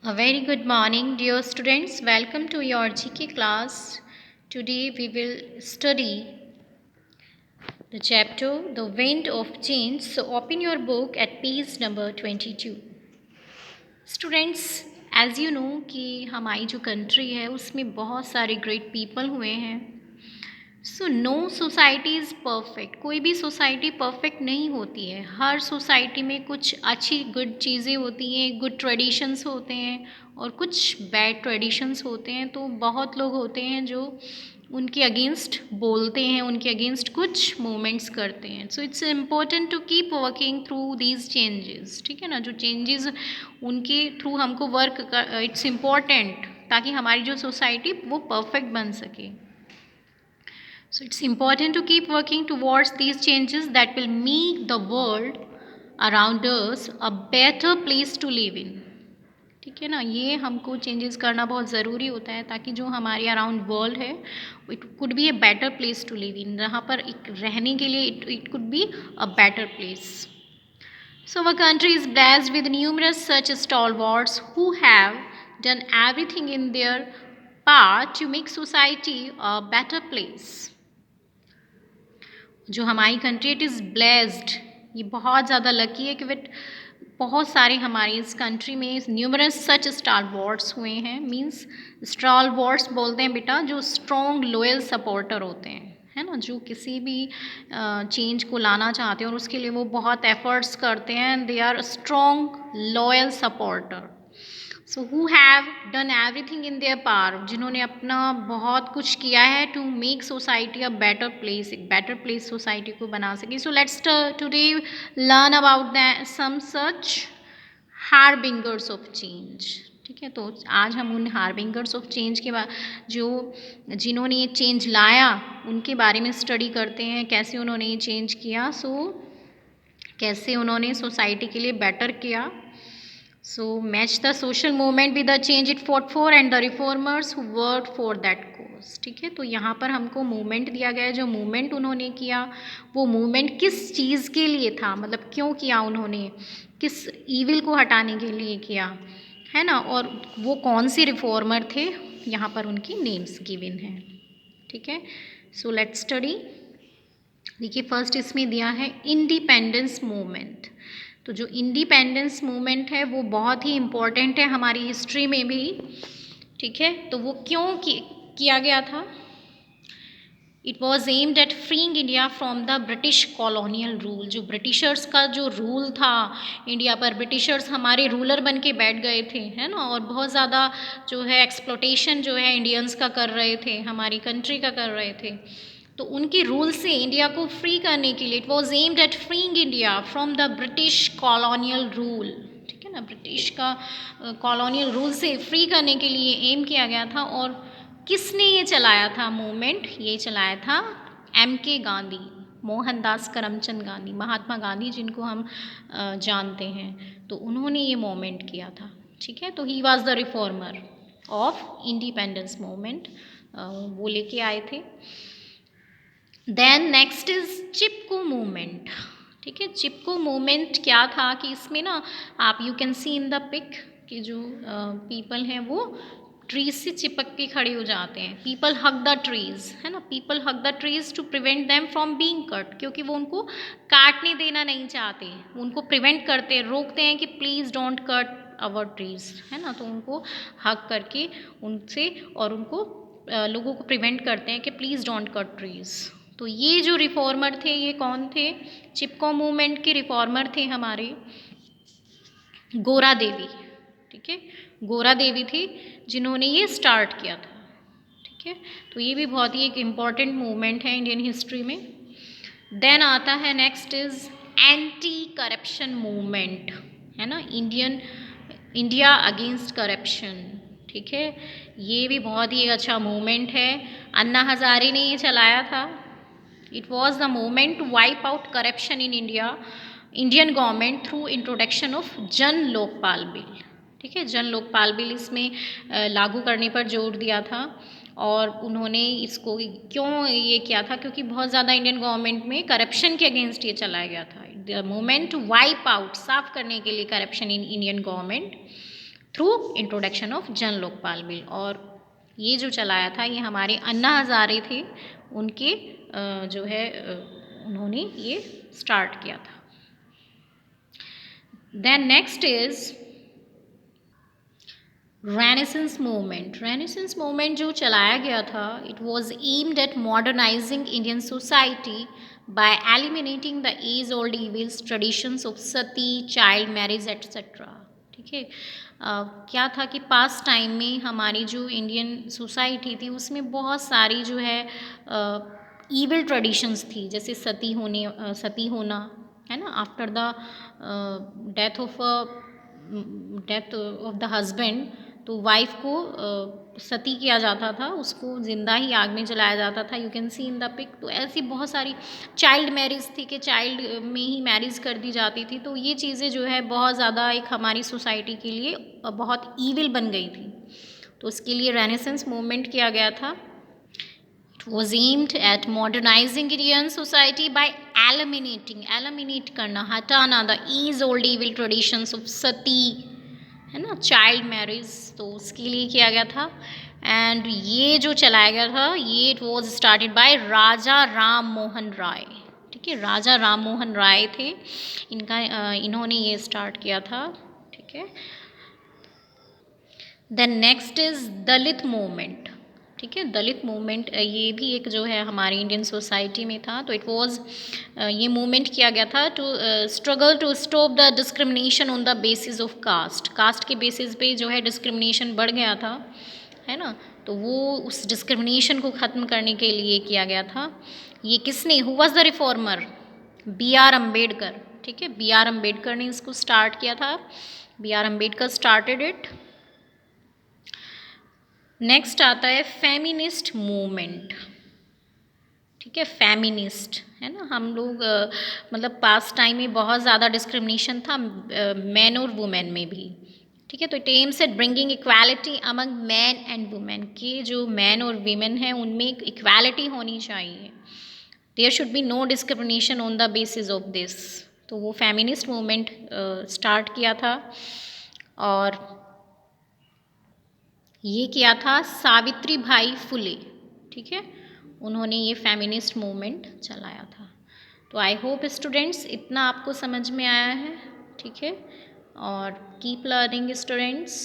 A very good morning, dear students. Welcome to your GK class. Today we will study the chapter The Wind of Change. So open your book at page number 22. Students as you know कि हमारी जो country है उसमें बहुत सारे great people हुए हैं। So no society is perfect. कोई भी सोसाइटी परफेक्ट नहीं होती है। हर सोसाइटी में कुछ अच्छी गुड चीज़ें होती हैं, गुड ट्रेडिशंस होते हैं और कुछ बैड ट्रेडिशंस होते हैं। तो बहुत लोग होते हैं जो उनके अगेंस्ट बोलते हैं, उनके अगेंस्ट कुछ मूवमेंट्स करते हैं। So it's important to keep working through these changes. ठीक है ना, जो चेंजेस उनके थ्रू हमको वर्क कर, इट्स इम्पॉर्टेंट ताकि हमारी जो सोसाइटी वो परफेक्ट बन सके। So it's important to keep working towards these changes that will make the world around us a better place to live in. ठीक है ना, ये हमको चेंजेस करना बहुत ज़रूरी होता है ताकि जो हमारे अराउंड वर्ल्ड है it could be a better place to live in. जहाँ पर एक रहने के लिए it could be a better place. So our country is blessed with numerous such stalwarts who have done everything in their part to make society a better place. जो हमारी country it is blessed, ये बहुत ज़्यादा lucky है कि विट बहुत सारे हमारी इस कंट्री में न्यूमरस सच स्टार वॉर्ड्स हुए हैं। मीन्स स्टार वॉर्ड्स बोलते हैं बेटा जो स्ट्रॉन्ग लॉयल सपोर्टर होते हैं, है ना, जो किसी भी चेंज को लाना चाहते हैं और उसके लिए वो बहुत एफर्ट्स करते हैं। They are strong loyal supporter. So who have done everything in their power, जिन्होंने अपना बहुत कुछ किया है to make society a better place, एक बेटर प्लेस सोसाइटी को बना सके। So let's today learn about the some such harbingers of change. ठीक है, तो आज हम उन हार्बिंगर्स ऑफ चेंज के जो जिन्होंने ये चेंज लाया उनके बारे में स्टडी करते हैं, कैसे उन्होंने ये चेंज किया। कैसे उन्होंने सोसाइटी के लिए बेटर किया। So match the social movement with the change it fought for and the reformers who worked for that cause. ठीक है, तो यहाँ पर हमको मूवमेंट दिया गया है। जो मूवमेंट उन्होंने किया वो मूवमेंट किस चीज़ के लिए था, मतलब क्यों किया उन्होंने, किस ईविल को हटाने के लिए किया, है ना, और वो कौन से रिफॉर्मर थे, यहाँ पर उनकी नेम्स गिवन हैं। ठीक है, सो लेट्स स्टडी। देखिए फर्स्ट इसमें दिया है इंडिपेंडेंस मूवमेंट। तो जो इंडिपेंडेंस मूवमेंट है वो बहुत ही इम्पॉर्टेंट है हमारी हिस्ट्री में भी। ठीक है, तो वो क्यों किया गया था। It was aimed eight freeing India from the British colonial rule. जो ब्रिटिशर्स का जो रूल था इंडिया पर, ब्रिटिशर्स हमारे रूलर बन के बैठ गए थे, है ना, और बहुत ज़्यादा जो है एक्सप्लोटेशन जो है इंडियंस का कर रहे थे, हमारी कंट्री का कर रहे थे। तो उनके रूल से इंडिया को फ्री करने के लिए it was aimed eight freeing India from the British colonial rule. ठीक है ना, ब्रिटिश का कॉलोनियल रूल से फ्री करने के लिए एम किया गया था। और किसने ये चलाया था मूवमेंट, ये चलाया था MK गांधी, मोहनदास करमचंद गांधी, महात्मा गांधी जिनको हम जानते हैं। तो उन्होंने ये मूवमेंट किया था। ठीक है, तो he was the reformer of independence movement, वो लेके आए थे। Then next is Chipko movement. ठीक है, चिपको मूवमेंट क्या था कि इसमें ना आप you can see in the pic कि जो पीपल हैं वो ट्रीज से चिपक के खड़े हो जाते हैं। पीपल हग द ट्रीज, है ना, people hug the trees to prevent them from being cut, क्योंकि वो उनको काटने देना नहीं चाहते, उनको प्रिवेंट करते हैं, रोकते हैं कि please don't cut our trees, है ना। तो उनको हग करके उनसे और उनको लोगों को प्रिवेंट करते हैं कि प्लीज़ डोंट कट ट्रीज। तो ये जो रिफॉर्मर थे ये कौन थे, चिपको मूवमेंट के रिफॉर्मर थे हमारे गोरा देवी। ठीक है, गोरा देवी थी जिन्होंने ये स्टार्ट किया था। ठीक है, तो ये भी बहुत ही एक इम्पॉर्टेंट मूवमेंट है इंडियन हिस्ट्री में। देन आता है next is anti corruption movement, है ना, इंडिया अगेंस्ट करप्शन। ठीक है, ये भी बहुत ही अच्छा मूवमेंट है। अन्ना हजारे ने ये चलाया था। It was the movement to wipe out corruption in Indian government through introduction of Jan Lokpal bill. ठीक है, जन लोकपाल बिल इसमें लागू करने पर जोर दिया था। और उन्होंने इसको क्यों ये किया था, क्योंकि बहुत ज़्यादा इंडियन गवर्नमेंट में करप्शन के अगेंस्ट ये चलाया गया था। The movement to wipe out, साफ करने के लिए corruption in Indian government through introduction of Jan Lokpal bill. और ये जो चलाया था ये हमारे अन्ना हजारे थे, उनके जो है उन्होंने ये स्टार्ट किया था। Then next is renaissance movement. Renaissance movement जो चलाया गया था, it was aimed at modernising Indian society by eliminating the age old evils traditions of sati, child marriage etcetera. ठीक है, क्या था कि पास्ट टाइम में हमारी जो इंडियन सोसाइटी थी उसमें बहुत सारी जो है ईविल ट्रेडिशंस थी, जैसे सती होना है ना, after the death of the husband, तो वाइफ को सती किया जाता था, उसको जिंदा ही आग में जलाया जाता था। You can see in the pic. तो ऐसी बहुत सारी चाइल्ड मैरिज थी कि चाइल्ड में ही मैरिज कर दी जाती थी। तो ये चीज़ें जो है बहुत ज़्यादा एक हमारी सोसाइटी के लिए बहुत ईविल बन गई थी। तो उसके लिए रेनेसेंस मूवमेंट किया गया था। It was aimed at modernizing Indian society by eliminate करना, हटाना the age old evil traditions of सती, है ना, चाइल्ड मैरिज। तो उसके लिए किया गया था। एंड ये जो चलाया गया था ये इट वॉज स्टार्टेड बाय राजा राम मोहन राय। ठीक है, राजा राम मोहन राय थे, इन्होंने ये स्टार्ट किया था। ठीक है, then next is Dalit movement. ठीक है, दलित मूवमेंट ये भी एक जो है हमारी इंडियन सोसाइटी में था। तो इट वाज ये मूवमेंट किया गया था to struggle to stop the discrimination on the basis of caste. Caste के बेसिस पे जो है डिस्क्रिमिनेशन बढ़ गया था, है ना। तो वो उस डिस्क्रिमिनेशन को ख़त्म करने के लिए किया गया था। ये किसने, who was the reformer, B R Ambedkar. ठीक है, बी आर अम्बेडकर ने इसको स्टार्ट किया था। B R Ambedkar started it. Next आता है फेमिनिस्ट मूवमेंट। ठीक है, फेमिनिस्ट है ना, हम लोग मतलब पास्ट टाइम में बहुत ज़्यादा डिस्क्रिमिनेशन था मैन और वुमेन में भी। ठीक है, तो it aims at bringing equality among man and women, के जो मैन और वीमेन हैं उनमें इक्वालिटी होनी चाहिए। There should be no discrimination on the basis of this. तो वो फेमिनिस्ट मूवमेंट स्टार्ट किया था। और ये किया था सावित्री बाई फुले। ठीक है, उन्होंने ये फेमिनिस्ट मूवमेंट चलाया था। तो आई होप स्टूडेंट्स इतना आपको समझ में आया है। ठीक है, और कीप लर्निंग स्टूडेंट्स।